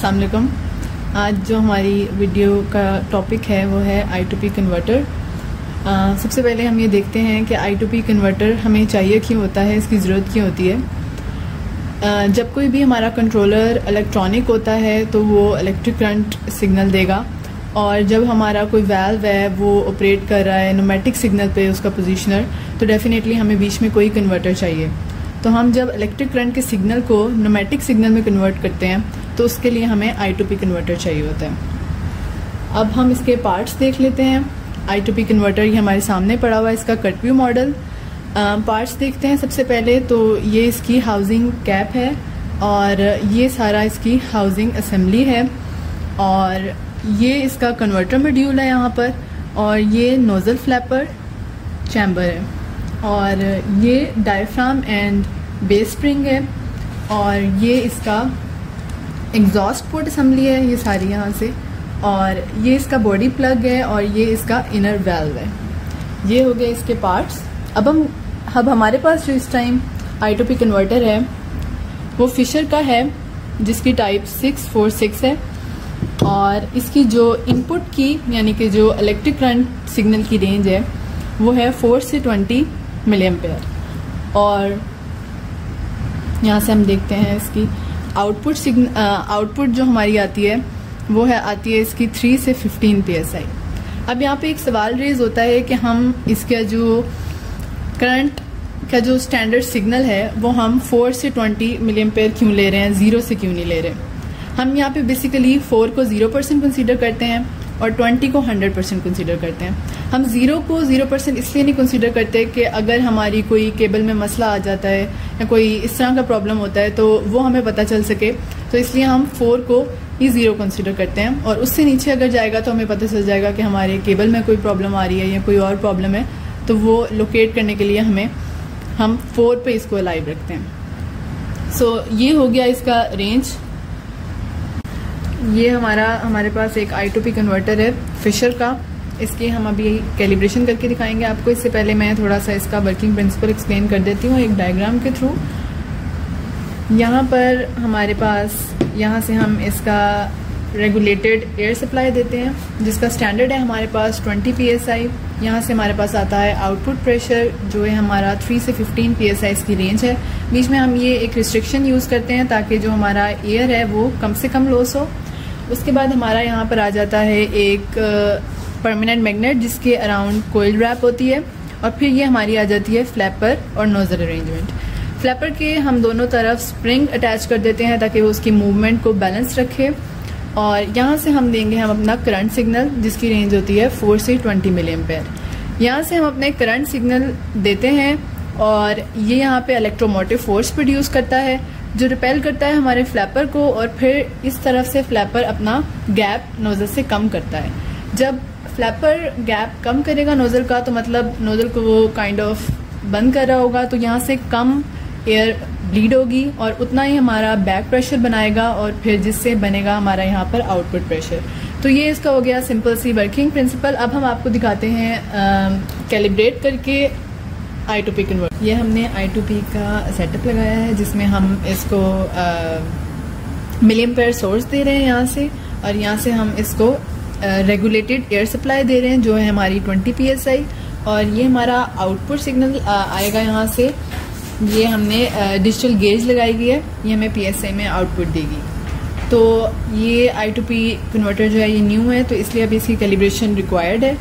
अस्सलाम वालेकुम। आज जो हमारी वीडियो का टॉपिक है वो है I2P कन्वर्टर। सबसे पहले हम ये देखते हैं कि I2P कन्वर्टर हमें चाहिए क्यों होता है, इसकी ज़रूरत क्यों होती है। जब कोई भी हमारा कंट्रोलर इलेक्ट्रॉनिक होता है तो वो इलेक्ट्रिक करंट सिग्नल देगा, और जब हमारा कोई वाल्व है वो ऑपरेट कर रहा है न्यूमेटिक सिग्नल पे उसका पोजीशनर, तो डेफिनेटली हमें बीच में कोई कन्वर्टर चाहिए। तो हम जब इलेक्ट्रिक करंट के सिग्नल को न्यूमेटिक सिग्नल में कन्वर्ट करते हैं तो उसके लिए हमें I2P कन्वर्टर चाहिए होता है। अब हम इसके पार्ट्स देख लेते हैं। I2P कन्वर्टर ये हमारे सामने पड़ा हुआ है, इसका कट व्यू मॉडल। पार्ट्स देखते हैं। सबसे पहले तो ये इसकी हाउसिंग कैप है, और ये सारा इसकी हाउसिंग असेंबली है, और ये इसका कन्वर्टर मॉड्यूल है यहाँ पर, और ये नोज़ल फ्लैपर चैम्बर है, और ये डायफ्राम एंड बेस स्प्रिंग है, और ये इसका एग्जॉस्ट पोर्ट असेंबली है, ये सारी यहाँ से, और ये इसका बॉडी प्लग है, और ये इसका इनर वाल्व है। ये हो गए इसके पार्ट्स। अब हमारे पास जो इस टाइम I2P कन्वर्टर है वो फिशर का है, जिसकी टाइप 646 है, और इसकी जो इनपुट की यानी कि जो इलेक्ट्रिक करंट सिग्नल की रेंज है वो है 4 से 20 मिली एम्पेयर। और यहाँ से हम देखते हैं इसकी आउटपुट जो हमारी आती है वो आती है इसकी 3 से 15 PSI। अब यहाँ पे एक सवाल रेज होता है कि हम इसका जो करंट का जो स्टैंडर्ड सिग्नल है वो हम 4 से 20 मिली एम्पेयर क्यों ले रहे हैं, 0 से क्यों नहीं ले रहे। हम यहाँ पे बेसिकली 4 को 0% कंसीडर करते हैं और 20 को 100% कंसीडर करते हैं। हम 0 को 0% इसलिए नहीं कंसीडर करते कि अगर हमारी कोई केबल में मसला आ जाता है या कोई इस तरह का प्रॉब्लम होता है तो वो हमें पता चल सके, तो इसलिए हम 4 को ही 0 कंसीडर करते हैं, और उससे नीचे अगर जाएगा तो हमें पता चल जाएगा कि हमारे केबल में कोई प्रॉब्लम आ रही है या कोई और प्रॉब्लम है, तो वो लोकेट करने के लिए हम 4 पे इसको अलाइव रखते हैं। सो ये हो गया इसका रेंज। ये हमारे पास एक I2P कन्वर्टर है फिशर का। इसकी हम अभी कैलिब्रेशन करके दिखाएंगे आपको। इससे पहले मैं थोड़ा सा इसका वर्किंग प्रिंसिपल एक्सप्लेन कर देती हूँ एक डायग्राम के थ्रू। यहाँ पर हमारे पास यहाँ से हम इसका रेगुलेटेड एयर सप्लाई देते हैं, जिसका स्टैंडर्ड है हमारे पास 20 PSI। यहाँ से हमारे पास आता है आउटपुट प्रेशर जो है हमारा 3 से 15 PSI इसकी रेंज है। बीच में हम ये एक रिस्ट्रिक्शन यूज़ करते हैं ताकि जो हमारा एयर है वो कम से कम लॉस हो। उसके बाद हमारा यहाँ पर आ जाता है एक परमानेंट मैग्नेट जिसके अराउंड कोइल रैप होती है, और फिर ये हमारी आ जाती है फ्लैपर और नोजल अरेंजमेंट। फ्लैपर के हम दोनों तरफ स्प्रिंग अटैच कर देते हैं ताकि वो उसकी मूवमेंट को बैलेंस रखे, और यहाँ से हम देंगे हम अपना करंट सिग्नल जिसकी रेंज होती है 4 से 20 मिली एम्पेयर। यहाँ से हम अपने करंट सिग्नल देते हैं, और ये यहाँ पे इलेक्ट्रोमोटिव फोर्स प्रोड्यूस करता है जो रिपेल करता है हमारे फ्लैपर को, और फिर इस तरफ से फ्लैपर अपना गैप नोजल से कम करता है। जब फ्लैपर गैप कम करेगा नोजल का, तो मतलब नोजल को वो काइंड ऑफ बंद कर रहा होगा, तो यहाँ से कम एयर ब्लीड होगी, और उतना ही हमारा बैक प्रेशर बनाएगा, और फिर जिससे बनेगा हमारा यहाँ पर आउटपुट प्रेशर। तो ये इसका हो गया सिंपल सी वर्किंग प्रिंसिपल। अब हम आपको दिखाते हैं कैलिब्रेट करके I2P कन्वर्टर। ये हमने I2P का सेटअप लगाया है जिसमें हम इसको मिली एम्पेयर सोर्स दे रहे हैं यहाँ से, और यहाँ से हम इसको रेगुलेटेड एयर सप्लाई दे रहे हैं जो है हमारी 20 PSI, और ये हमारा आउटपुट सिग्नल आएगा यहाँ से। ये हमने डिजिटल गेज लगाई गई है, ये हमें PSI में आउटपुट देगी। तो ये I2P कन्वर्टर जो है ये न्यू है, तो इसलिए अभी इसकी कैलिब्रेशन रिक्वायर्ड है।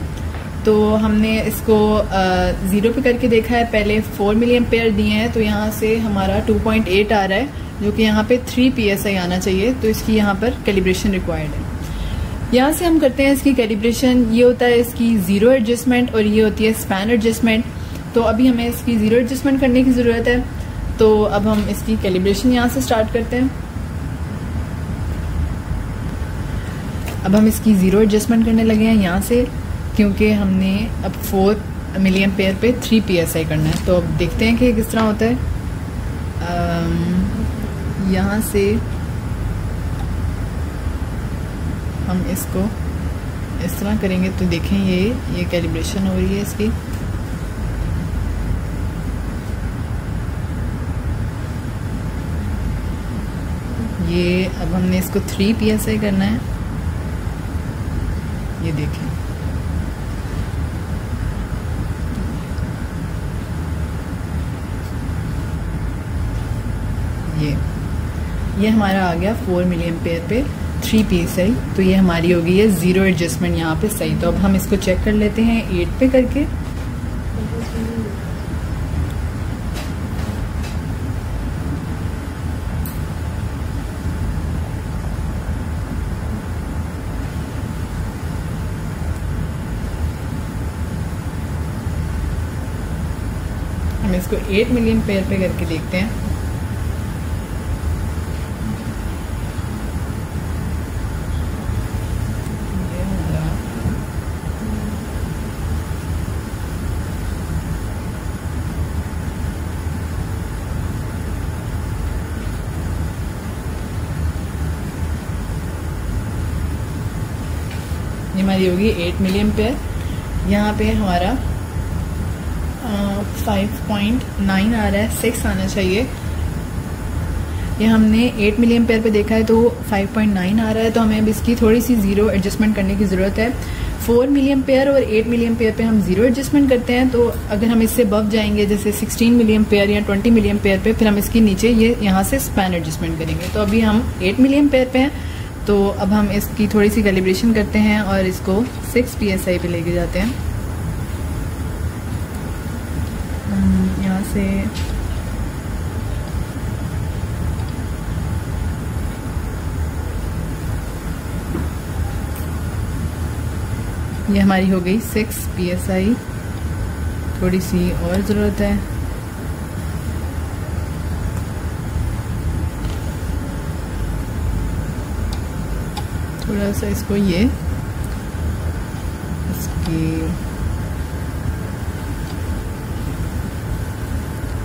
तो हमने इसको 0 पे करके देखा है। पहले 4 मिली एम्पेयर दिए हैं, तो यहाँ से हमारा 2.8 आ रहा है, जो कि यहाँ पे 3 PSI आना चाहिए, तो इसकी यहाँ पर कैलिब्रेशन रिक्वायर्ड है। यहाँ से हम करते हैं इसकी कैलिब्रेशन। ये होता है इसकी 0 एडजस्टमेंट, और ये होती है स्पैन एडजस्टमेंट। तो अभी हमें इसकी 0 एडजस्टमेंट करने की ज़रूरत है, तो अब हम इसकी कैलिब्रेशन यहाँ से स्टार्ट करते हैं। अब हम इसकी 0 एडजस्टमेंट करने लगे हैं यहाँ से, क्योंकि हमने अब 4 मिली एम्पेयर पे 3 PSI करना है। तो अब देखते हैं कि किस तरह होता है। यहाँ से हम इसको इस तरह करेंगे तो देखें ये कैलिब्रेशन हो रही है इसकी। ये अब हमने इसको 3 PSI करना है। ये देखें, ये हमारा आ गया 4 मिली एम्पेयर पे 3 PSI। तो ये हमारी हो गई है ज़ीरो एडजस्टमेंट यहाँ पे सही। तो अब हम इसको चेक कर लेते हैं 8 पे करके। हम इसको 8 मिली एम्पेयर पे करके देखते हैं। ये हमारी होगी 8 मिली एम्पेयर। यहाँ पे हमारा 5.9 आ रहा है, 6 आना चाहिए। ये हमने 8 मिली एम्पेयर पे देखा है तो 5.9 आ रहा है, तो हमें अब इसकी थोड़ी सी ज़ीरो एडजस्टमेंट करने की ज़रूरत है। 4 मिली एम्पेयर और 8 मिली एम्पेयर पे हम ज़ीरो एडजस्टमेंट करते हैं, तो अगर हम इससे बव जाएंगे जैसे 16 मिली एम्पेयर या 20 मिली एम्पेयर पे, फिर हम इसकी नीचे ये यहाँ से स्पैन एडजस्टमेंट करेंगे। तो अभी हम 8 मिली एम्पेयर पे हैं, तो अब हम इसकी थोड़ी सी कैलिब्रेशन करते हैं और इसको 6 PSI पे लेके जाते हैं। यहाँ से ये हमारी हो गई 6 PSI। थोड़ी सी और ज़रूरत है। थोड़ा सा इसको इसकी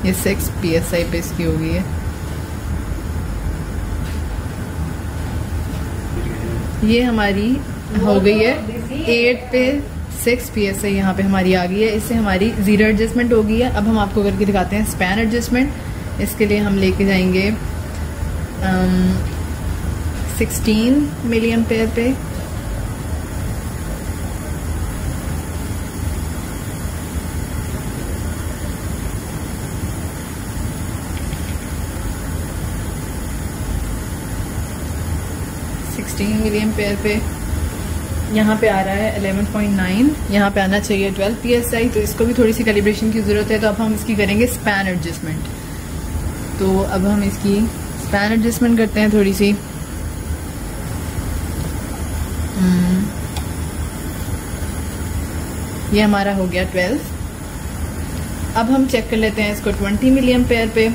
ये 6 PSI पे इसकी हो गई है। ये हमारी हो गई है 8 पे 6 PSI यहाँ पे हमारी आ गई है। इससे हमारी ज़ीरो एडजस्टमेंट हो गई है। अब हम आपको करके दिखाते हैं स्पैन एडजस्टमेंट। इसके लिए हम लेके जाएंगे 16 मिली एम्पेयर पे। मिली एम्पेयर पे यहाँ पे आ रहा है 11.9। यहाँ पे आना चाहिए 12 PSI। तो इसको भी थोड़ी सी कैलिब्रेशन की ज़रूरत है। तो अब हम इसकी करेंगे स्पैन एडजस्टमेंट। तो अब हम इसकी स्पैन एडजस्टमेंट करते हैं थोड़ी सी। ये हमारा हो गया 12। अब हम चेक कर लेते हैं इसको 20 मिली एम्पेयर पे।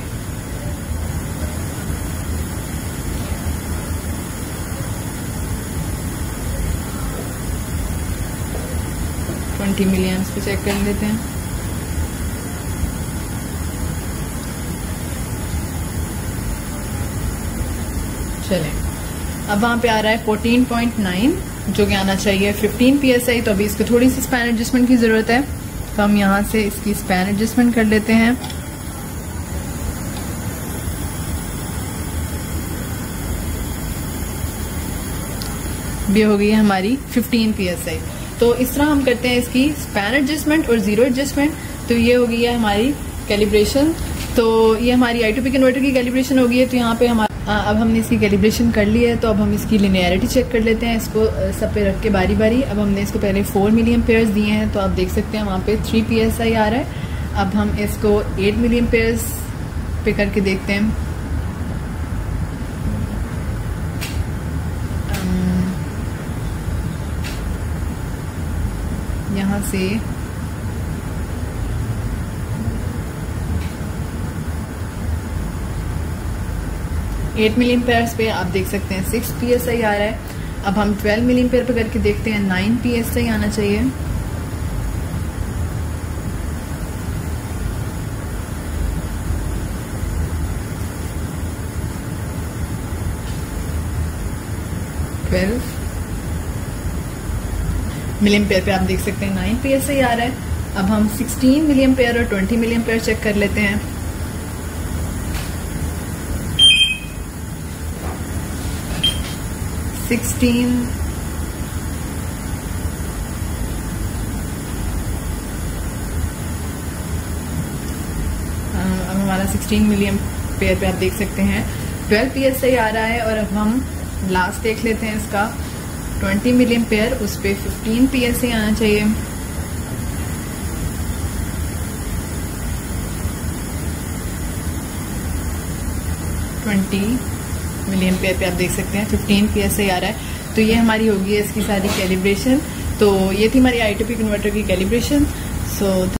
मिली एम्प्स पे चेक कर लेते हैं। चलें, अब वहां पे आ रहा है 14.9 जो कि आना चाहिए 15 PSI। तो अभी इसको थोड़ी सी स्पैन एडजस्टमेंट की जरूरत है, तो हम यहाँ से इसकी स्पैन एडजस्टमेंट कर लेते हैं। भी हो गई है हमारी 15 PSI। तो इस तरह हम करते हैं इसकी स्पैन एडजस्टमेंट और जीरो एडजस्टमेंट। तो ये हो गई है हमारी कैलिब्रेशन। तो ये हमारी I2P कन्वर्टर की कैलिब्रेशन हो गई है। तो यहाँ पे हमारा अब हमने इसकी कैलिब्रेशन कर ली है। तो अब हम इसकी लिनियरिटी चेक कर लेते हैं, इसको सब पे रख के बारी बारी। अब हमने इसको पहले 4 मिली एम्पेयर्स दिए हैं, तो आप देख सकते हैं वहाँ पे 3 PSI आ रहा है। अब हम इसको 8 मिली एम्पेयर्स पे करके देखते हैं। यहाँ से एट मिली एम्पेयर्स पे आप देख सकते हैं 6 PSI आ रहा है। अब हम 12 मिली एम्पेयर पे करके देखते हैं, 9 PSI आना चाहिए। मिली एम्पेयर पे आप देख सकते हैं 9 PSI आ रहा है। अब हम 16 मिली एम्पेयर और 20 मिली एम्पेयर चेक कर लेते हैं। 16 अब हमारा 16 मिलियन पेयर पे आप देख सकते हैं 12 PSI आ रहा है। और अब हम लास्ट देख लेते हैं इसका 20 मिलियन पेयर, उस पे 15 PSI आना चाहिए। मिलियन पेयर पे आप देख सकते हैं 15 PSI आ रहा है। तो ये हमारी होगी इसकी सारी कैलिब्रेशन। तो ये थी हमारी I2P कन्वर्टर की कैलिब्रेशन। सो